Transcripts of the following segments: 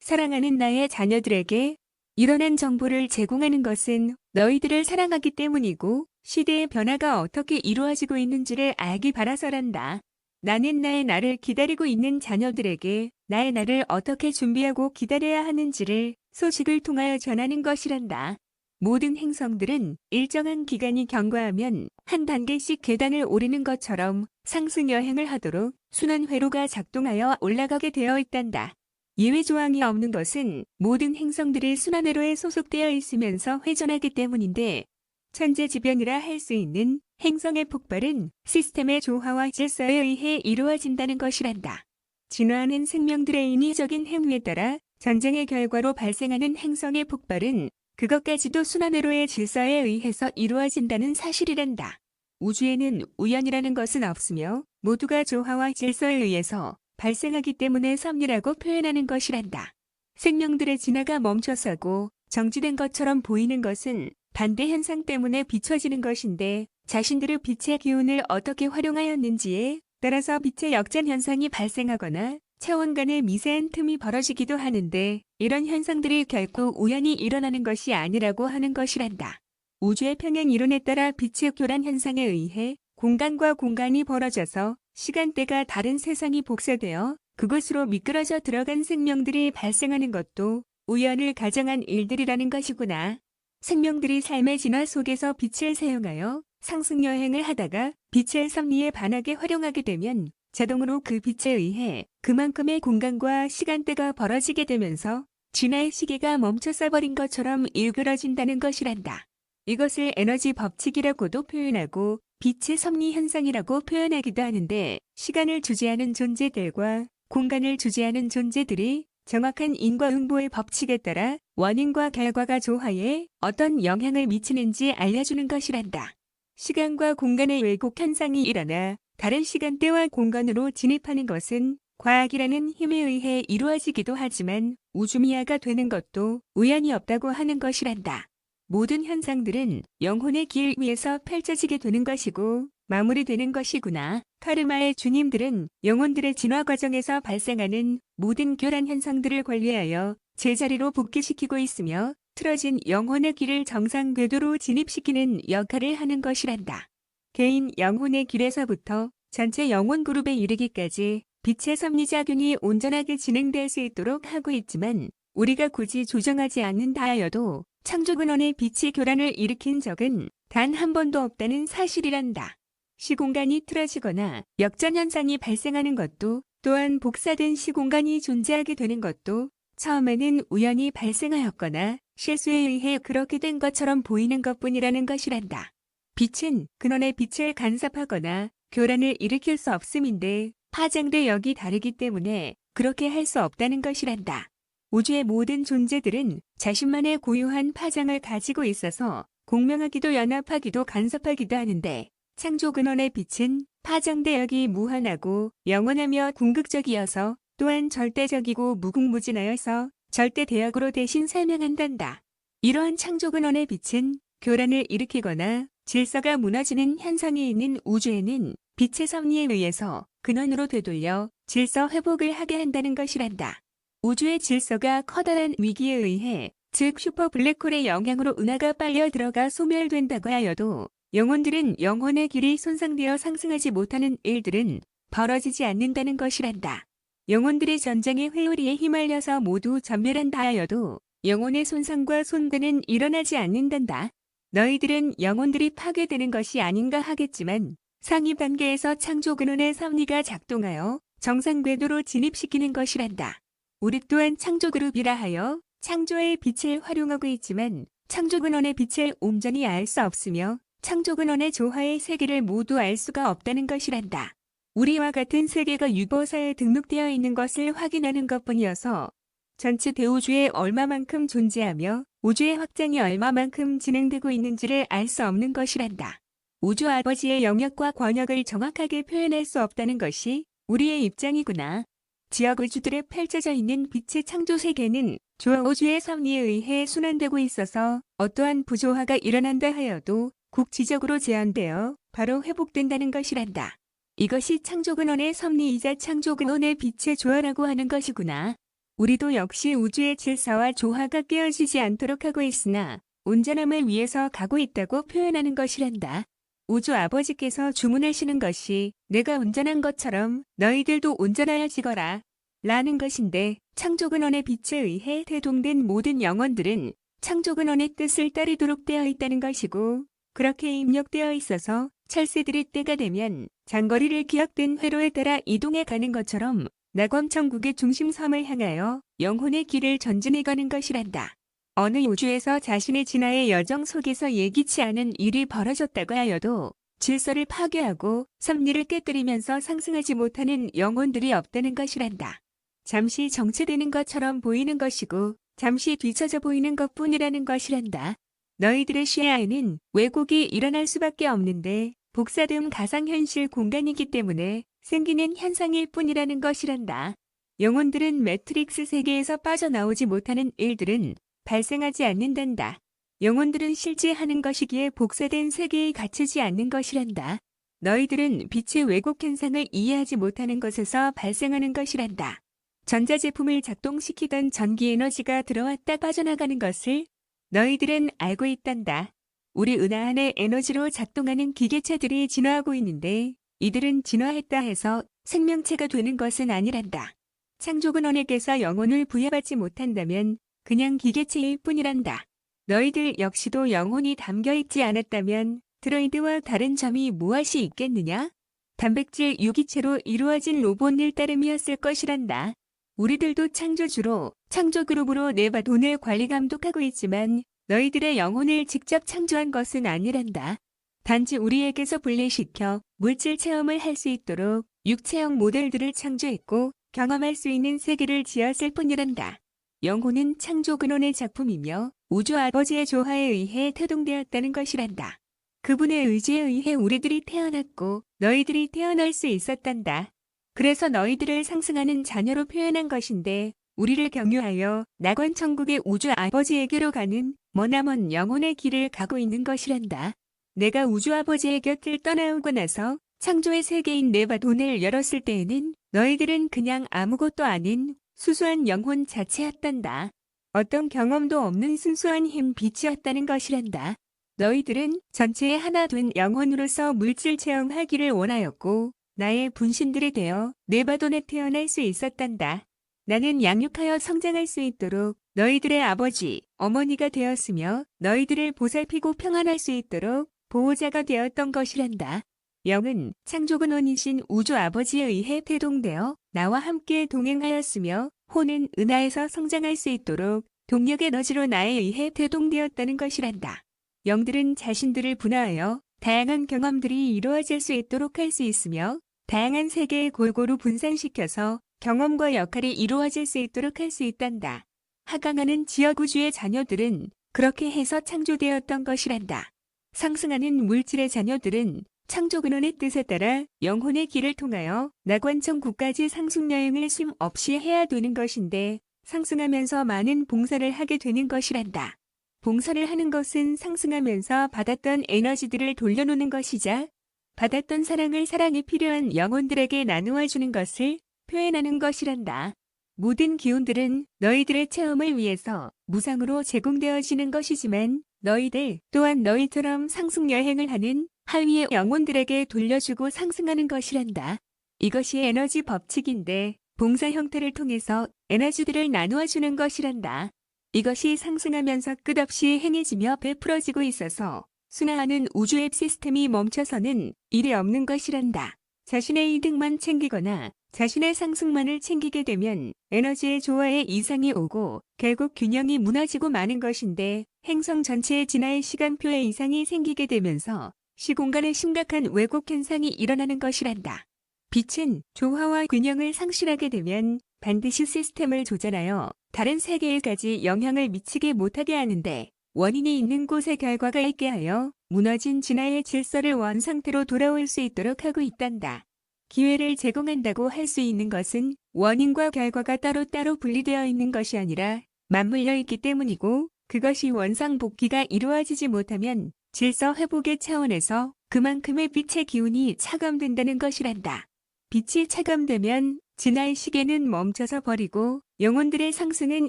사랑하는 나의 자녀들에게 일어난 정보를 제공하는 것은 너희들을 사랑하기 때문이고 시대의 변화가 어떻게 이루어지고 있는지를 알기 바라서란다. 나는 나의 날을 기다리고 있는 자녀들에게 나의 날을 어떻게 준비하고 기다려야 하는지를 소식을 통하여 전하는 것이란다. 모든 행성들은 일정한 기간이 경과하면 한 단계씩 계단을 오르는 것처럼 상승 여행을 하도록 순환 회로가 작동하여 올라가게 되어 있단다. 예외 조항이 없는 것은 모든 행성들이 순환 회로에 소속되어 있으면서 회전하기 때문인데 천재지변이라 할 수 있는 행성의 폭발은 시스템의 조화와 질서에 의해 이루어진다는 것이란다. 진화하는 생명들의 인위적인 행위에 따라 전쟁의 결과로 발생하는 행성의 폭발은 그것까지도 순환회로의 질서에 의해서 이루어진다는 사실이란다. 우주에는 우연이라는 것은 없으며 모두가 조화와 질서에 의해서 발생하기 때문에 섭리라고 표현하는 것이란다. 생명들의 진화가 멈춰서고 정지된 것처럼 보이는 것은 반대 현상 때문에 비춰지는 것인데 자신들의 빛의 기운을 어떻게 활용하였는지에 따라서 빛의 역전 현상이 발생하거나 차원 간의 미세한 틈이 벌어지기도 하는데 이런 현상들이 결코 우연히 일어나는 것이 아니라고 하는 것이란다. 우주의 평행 이론에 따라 빛의 교란 현상에 의해 공간과 공간이 벌어져서 시간대가 다른 세상이 복사되어 그곳으로 미끄러져 들어간 생명들이 발생하는 것도 우연을 가정한 일들이라는 것이구나. 생명들이 삶의 진화 속에서 빛을 사용하여 상승 여행을 하다가 빛의 섭리에 반하게 활용하게 되면 자동으로 그 빛에 의해 그만큼의 공간과 시간대가 벌어지게 되면서 진화의 시계가 멈춰서 버린 것처럼 일그러진다는 것이란다. 이것을 에너지 법칙이라고도 표현하고 빛의 섭리 현상이라고 표현하기도 하는데 시간을 주재하는 존재들과 공간을 주재하는 존재들이 정확한 인과응보의 법칙에 따라 원인과 결과가 조화에 어떤 영향을 미치는지 알려주는 것이란다. 시간과 공간의 왜곡 현상이 일어나 다른 시간대와 공간으로 진입하는 것은 과학이라는 힘에 의해 이루어지기도 하지만 우주미화가 되는 것도 우연이 없다고 하는 것이란다. 모든 현상들은 영혼의 길 위에서 펼쳐지게 되는 것이고 마무리되는 것이구나. 카르마의 주님들은 영혼들의 진화 과정에서 발생하는 모든 교란 현상들을 관리하여 제자리로 복귀시키고 있으며 틀어진 영혼의 길을 정상 궤도로 진입시키는 역할을 하는 것이란다. 개인 영혼의 길에서부터 전체 영혼 그룹에 이르기까지 빛의 섭리작용이 온전하게 진행될 수 있도록 하고 있지만 우리가 굳이 조정하지 않는다 하여도 창조근원의 빛이 교란을 일으킨 적은 단 한 번도 없다는 사실이란다. 시공간이 틀어지거나 역전현상이 발생하는 것도 또한 복사된 시공간이 존재하게 되는 것도 처음에는 우연히 발생하였거나 실수에 의해 그렇게 된 것처럼 보이는 것뿐이라는 것이란다. 빛은 근원의 빛을 간섭하거나 교란을 일으킬 수 없음인데 파장대역이 다르기 때문에 그렇게 할 수 없다는 것이란다. 우주의 모든 존재들은 자신만의 고유한 파장을 가지고 있어서 공명하기도 연합하기도 간섭하기도 하는데 창조 근원의 빛은 파장대역이 무한하고 영원하며 궁극적이어서 또한 절대적이고 무궁무진하여서 절대대역으로 대신 설명한단다. 이러한 창조 근원의 빛은 교란을 일으키거나 질서가 무너지는 현상이 있는 우주에는 빛의 섭리에 의해서 근원으로 되돌려 질서 회복을 하게 한다는 것이란다. 우주의 질서가 커다란 위기에 의해 즉 슈퍼 블랙홀의 영향으로 은하가 빨려 들어가 소멸된다고 하여도 영혼들은 영혼의 길이 손상되어 상승하지 못하는 일들은 벌어지지 않는다는 것이란다. 영혼들의 전쟁의 회오리에 휘말려서 모두 전멸한다 하여도 영혼의 손상과 손괴는 일어나지 않는단다. 너희들은 영혼들이 파괴되는 것이 아닌가 하겠지만 상위 단계에서 창조 근원의 섭리가 작동하여 정상 궤도로 진입시키는 것이란다. 우리 또한 창조 그룹이라 하여 창조의 빛을 활용하고 있지만 창조 근원의 빛을 온전히 알 수 없으며 창조 근원의 조화의 세계를 모두 알 수가 없다는 것이란다. 우리와 같은 세계가 유보사에 등록되어 있는 것을 확인하는 것뿐이어서 전체 대우주에 얼마만큼 존재하며 우주의 확장이 얼마만큼 진행되고 있는지를 알 수 없는 것이란다. 우주 아버지의 영역과 권역을 정확하게 표현할 수 없다는 것이 우리의 입장이구나. 지역 우주들에 펼쳐져 있는 빛의 창조 세계는 조우주의 섭리에 의해 순환되고 있어서 어떠한 부조화가 일어난다 하여도 국지적으로 제한되어 바로 회복된다는 것이란다. 이것이 창조 근원의 섭리이자 창조 근원의 빛의 조화라고 하는 것이구나. 우리도 역시 우주의 질서와 조화가 깨어지지 않도록 하고 있으나 온전함을 위해서 가고 있다고 표현하는 것이란다. 우주 아버지께서 주문하시는 것이 내가 온전한 것처럼 너희들도 온전하여지거라 라는 것인데 창조근원의 빛에 의해 태동된 모든 영혼들은 창조근원의 뜻을 따르도록 되어 있다는 것이고 그렇게 입력되어 있어서 철새들이 때가 되면 장거리를 기약된 회로에 따라 이동해 가는 것처럼 낙원천국의 중심섬을 향하여 영혼의 길을 전진해 가는 것이란다. 어느 우주에서 자신의 진화의 여정 속에서 예기치 않은 일이 벌어졌다고 하여도 질서를 파괴하고 섭리를 깨뜨리면서 상승하지 못하는 영혼들이 없다는 것이란다. 잠시 정체되는 것처럼 보이는 것이고 잠시 뒤처져 보이는 것뿐이라는 것이란다. 너희들의 시야에는 왜곡이 일어날 수밖에 없는데 복사된 가상현실 공간이기 때문에 생기는 현상일 뿐이라는 것이란다. 영혼들은 매트릭스 세계에서 빠져나오지 못하는 일들은 발생하지 않는단다. 영혼들은 실제 하는 것이기에 복사된 세계에 갇히지 않는 것이란다. 너희들은 빛의 왜곡 현상을 이해하지 못하는 것에서 발생하는 것이란다. 전자제품을 작동시키던 전기에너지가 들어왔다 빠져나가는 것을 너희들은 알고 있단다. 우리 은하 안의 에너지로 작동하는 기계체들이 진화하고 있는데 이들은 진화했다 해서 생명체가 되는 것은 아니란다. 창조근원에게서 영혼을 부여받지 못한다면 그냥 기계체일 뿐이란다. 너희들 역시도 영혼이 담겨있지 않았다면 드로이드와 다른 점이 무엇이 있겠느냐? 단백질 유기체로 이루어진 로봇일 따름이었을 것이란다. 우리들도 창조주로 창조그룹으로 네바돈을 관리 감독하고 있지만 너희들의 영혼을 직접 창조한 것은 아니란다. 단지 우리에게서 분리시켜 물질 체험을 할 수 있도록 육체형 모델들을 창조했고 경험할 수 있는 세계를 지었을 뿐이란다. 영혼은 창조근원의 작품이며 우주 아버지의 조화에 의해 태동되었다는 것이란다. 그분의 의지에 의해 우리들이 태어났고 너희들이 태어날 수 있었단다. 그래서 너희들을 상승하는 자녀로 표현한 것인데 우리를 경유하여 낙원천국의 우주 아버지에게로 가는 머나먼 영혼의 길을 가고 있는 것이란다. 내가 우주 아버지의 곁을 떠나오고 나서 창조의 세계인 네바돈을 열었을 때에는 너희들은 그냥 아무것도 아닌 수수한 영혼 자체였단다. 어떤 경험도 없는 순수한 힘 빛이었다는 것이란다. 너희들은 전체의 하나 된 영혼으로서 물질 체험하기를 원하였고 나의 분신들이 되어 네바돈에 태어날 수 있었단다. 나는 양육하여 성장할 수 있도록 너희들의 아버지, 어머니가 되었으며 너희들을 보살피고 평안할 수 있도록 보호자가 되었던 것이란다. 영은 창조근원이신 우주 아버지에 의해 태동되어 나와 함께 동행하였으며 혼은 은하에서 성장할 수 있도록 동력 에너지로 나에 의해 태동되었다는 것이란다. 영들은 자신들을 분화하여 다양한 경험들이 이루어질 수 있도록 할 수 있으며 다양한 세계에 골고루 분산시켜서 경험과 역할이 이루어질 수 있도록 할 수 있단다. 하강하는 지역우주의 자녀들은 그렇게 해서 창조되었던 것이란다. 상승하는 물질의 자녀들은 창조근원의 뜻에 따라 영혼의 길을 통하여 낙원천국까지 상승여행을 쉼 없이 해야 되는 것인데 상승하면서 많은 봉사를 하게 되는 것이란다. 봉사를 하는 것은 상승하면서 받았던 에너지들을 돌려놓는 것이자 받았던 사랑을 사랑이 필요한 영혼들에게 나누어 주는 것을 표현하는 것이란다. 모든 기운들은 너희들의 체험을 위해서 무상으로 제공되어지는 것이지만 너희들 또한 너희처럼 상승여행을 하는 하위의 영혼들에게 돌려주고 상승하는 것이란다. 이것이 에너지 법칙인데 봉사 형태를 통해서 에너지들을 나누어 주는 것이란다. 이것이 상승하면서 끝없이 행해지며 베풀어지고 있어서 순화하는 우주의 시스템이 멈춰서는 일이 없는 것이란다. 자신의 이득만 챙기거나 자신의 상승만을 챙기게 되면 에너지의 조화에 이상이 오고 결국 균형이 무너지고 마는 것인데 행성 전체의 진화의 시간표에 이상이 생기게 되면서 시공간에 심각한 왜곡 현상이 일어나는 것이란다. 빛은 조화와 균형을 상실하게 되면 반드시 시스템을 조절하여 다른 세계에까지 영향을 미치게 못하게 하는데 원인이 있는 곳에 결과가 있게 하여 무너진 진화의 질서를 원상태로 돌아올 수 있도록 하고 있단다. 기회를 제공한다고 할 수 있는 것은 원인과 결과가 따로따로 분리되어 있는 것이 아니라 맞물려 있기 때문이고 그것이 원상복귀가 이루어지지 못하면 질서 회복의 차원에서 그만큼의 빛의 기운이 차감된다는 것이란다. 빛이 차감되면 진화의 시계는 멈춰서 버리고 영혼들의 상승은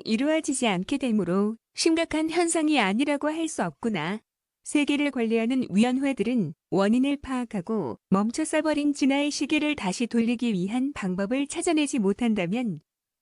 이루어지지 않게 되므로 심각한 현상이 아니라고 할 수 없구나. 세계를 관리하는 위원회들은 원인을 파악하고 멈춰서버린 진화의 시계를 다시 돌리기 위한 방법을 찾아내지 못한다면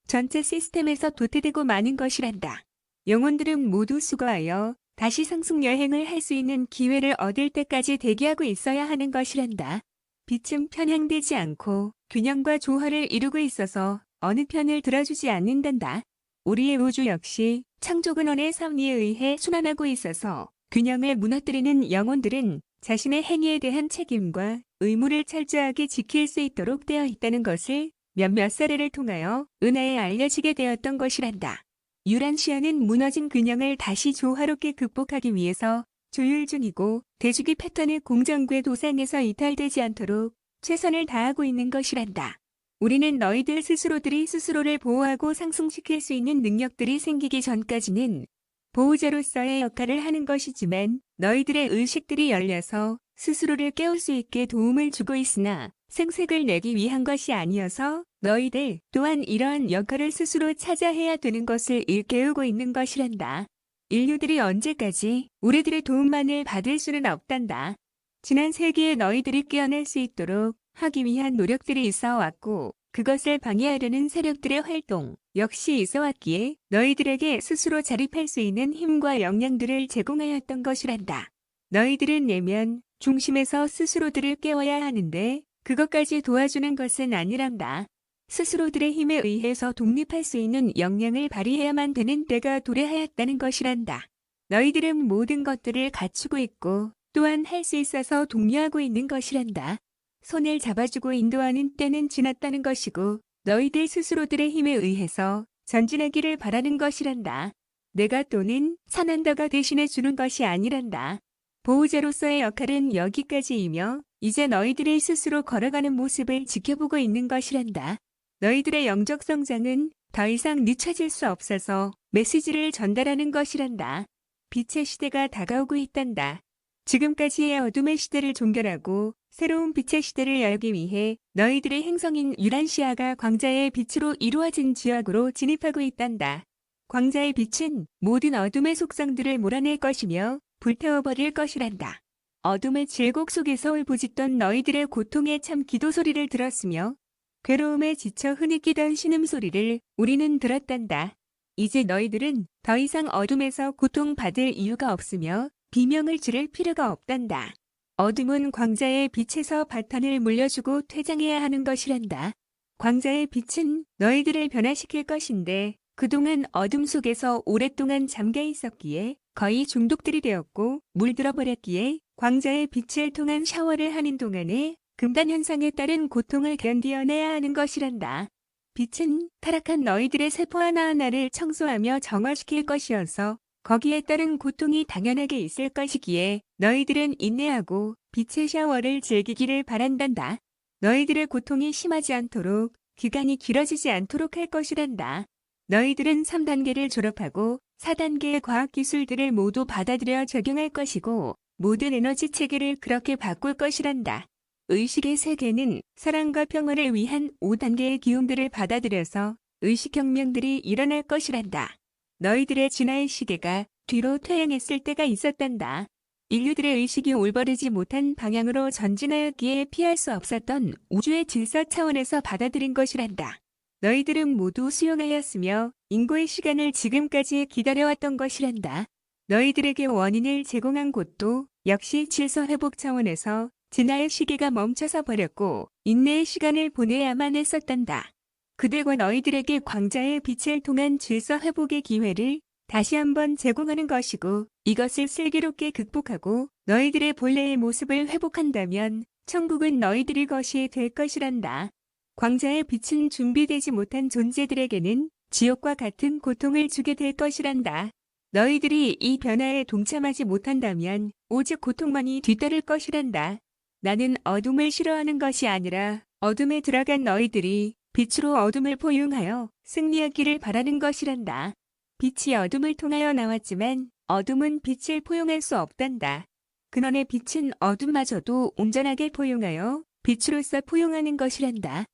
전체 시스템에서 도태되고 마는 것이란다. 영혼들은 모두 수거하여 다시 상승 여행을 할 수 있는 기회를 얻을 때까지 대기하고 있어야 하는 것이란다. 빛은 편향되지 않고 균형과 조화를 이루고 있어서 어느 편을 들어주지 않는단다. 우리의 우주 역시 창조근원의 섭리에 의해 순환하고 있어서 균형을 무너뜨리는 영혼들은 자신의 행위에 대한 책임과 의무를 철저하게 지킬 수 있도록 되어 있다는 것을 몇몇 사례를 통하여 은하에 알려지게 되었던 것이란다. 유란시아는 무너진 균형을 다시 조화롭게 극복하기 위해서 조율 중이고 대주기 패턴의 공정궤 도상에서 이탈되지 않도록 최선을 다하고 있는 것이란다. 우리는 너희들 스스로들이 스스로를 보호하고 상승시킬 수 있는 능력들이 생기기 전까지는 보호자로서의 역할을 하는 것이지만 너희들의 의식들이 열려서 스스로를 깨울 수 있게 도움을 주고 있으나 생색을 내기 위한 것이 아니어서 너희들 또한 이러한 역할을 스스로 찾아 해야 되는 것을 일깨우고 있는 것이란다. 인류들이 언제까지 우리들의 도움만을 받을 수는 없단다. 지난 세기에 너희들이 깨어날 수 있도록 하기 위한 노력들이 있어 왔고 그것을 방해하려는 세력들의 활동 역시 있어 왔기에 너희들에게 스스로 자립할 수 있는 힘과 역량들을 제공하였던 것이란다. 너희들은 내면 중심에서 스스로들을 깨워야 하는데 그것까지 도와주는 것은 아니란다. 스스로들의 힘에 의해서 독립할 수 있는 역량을 발휘해야만 되는 때가 도래하였다는 것이란다. 너희들은 모든 것들을 갖추고 있고 또한 할 수 있어서 독려하고 있는 것이란다. 손을 잡아주고 인도하는 때는 지났다는 것이고 너희들 스스로들의 힘에 의해서 전진하기를 바라는 것이란다. 내가 또는 산한다가 대신해 주는 것이 아니란다. 보호자로서의 역할은 여기까지이며 이제 너희들이 스스로 걸어가는 모습을 지켜보고 있는 것이란다. 너희들의 영적 성장은 더 이상 늦춰질 수 없어서 메시지를 전달하는 것이란다. 빛의 시대가 다가오고 있단다. 지금까지의 어둠의 시대를 종결하고 새로운 빛의 시대를 열기 위해 너희들의 행성인 유란시아가 광자의 빛으로 이루어진 지역으로 진입하고 있단다. 광자의 빛은 모든 어둠의 속성들을 몰아낼 것이며 불태워버릴 것이란다. 어둠의 질곡 속에서 울부짖던 너희들의 고통의 참 기도 소리를 들었으며 괴로움에 지쳐 흐느끼던 신음소리를 우리는 들었단다. 이제 너희들은 더 이상 어둠에서 고통받을 이유가 없으며 비명을 지를 필요가 없단다. 어둠은 광자의 빛에서 바탕을 물려주고 퇴장해야 하는 것이란다. 광자의 빛은 너희들을 변화시킬 것인데 그동안 어둠 속에서 오랫동안 잠겨 있었기에 거의 중독들이 되었고 물들어 버렸기에 광자의 빛을 통한 샤워를 하는 동안에 금단 현상에 따른 고통을 견디어내야 하는 것이란다. 빛은 타락한 너희들의 세포 하나하나를 청소하며 정화시킬 것이어서 거기에 따른 고통이 당연하게 있을 것이기에 너희들은 인내하고 빛의 샤워를 즐기기를 바란단다. 너희들의 고통이 심하지 않도록 기간이 길어지지 않도록 할 것이란다. 너희들은 3단계를 졸업하고 4단계의 과학기술들을 모두 받아들여 적용할 것이고 모든 에너지 체계를 그렇게 바꿀 것이란다. 의식의 세계는 사랑과 평화를 위한 5단계의 기운들을 받아들여서 의식혁명들이 일어날 것이란다. 너희들의 진화의 시계가 뒤로 퇴행했을 때가 있었단다. 인류들의 의식이 올바르지 못한 방향으로 전진하였기에 피할 수 없었던 우주의 질서 차원에서 받아들인 것이란다. 너희들은 모두 수용하였으며 인고의 시간을 지금까지 기다려왔던 것이란다. 너희들에게 원인을 제공한 곳도 역시 질서 회복 차원에서 진화의 시계가 멈춰서 버렸고 인내의 시간을 보내야만 했었단다. 그들과 너희들에게 광자의 빛을 통한 질서 회복의 기회를 다시 한번 제공하는 것이고 이것을 슬기롭게 극복하고 너희들의 본래의 모습을 회복한다면 천국은 너희들의 것이 될 것이란다. 광자의 빛은 준비되지 못한 존재들에게는 지옥과 같은 고통을 주게 될 것이란다. 너희들이 이 변화에 동참하지 못한다면 오직 고통만이 뒤따를 것이란다. 나는 어둠을 싫어하는 것이 아니라 어둠에 들어간 너희들이 빛으로 어둠을 포용하여 승리하기를 바라는 것이란다. 빛이 어둠을 통하여 나왔지만 어둠은 빛을 포용할 수 없단다. 근원의 빛은 어둠마저도 온전하게 포용하여 빛으로서 포용하는 것이란다.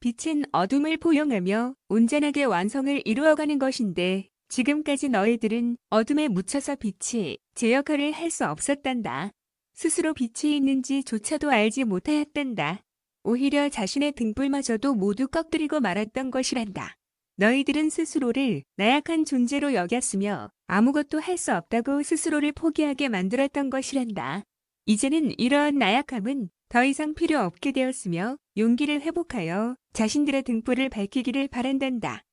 빛은 어둠을 포용하며 온전하게 완성을 이루어가는 것인데 지금까지 너희들은 어둠에 묻혀서 빛이 제 역할을 할 수 없었단다. 스스로 빛이 있는지조차도 알지 못하였단다. 오히려 자신의 등불마저도 모두 꺼뜨리고 말았던 것이란다. 너희들은 스스로를 나약한 존재로 여겼으며 아무것도 할 수 없다고 스스로를 포기하게 만들었던 것이란다. 이제는 이러한 나약함은 더 이상 필요 없게 되었으며 용기를 회복하여 자신들의 등불을 밝히기를 바란단다.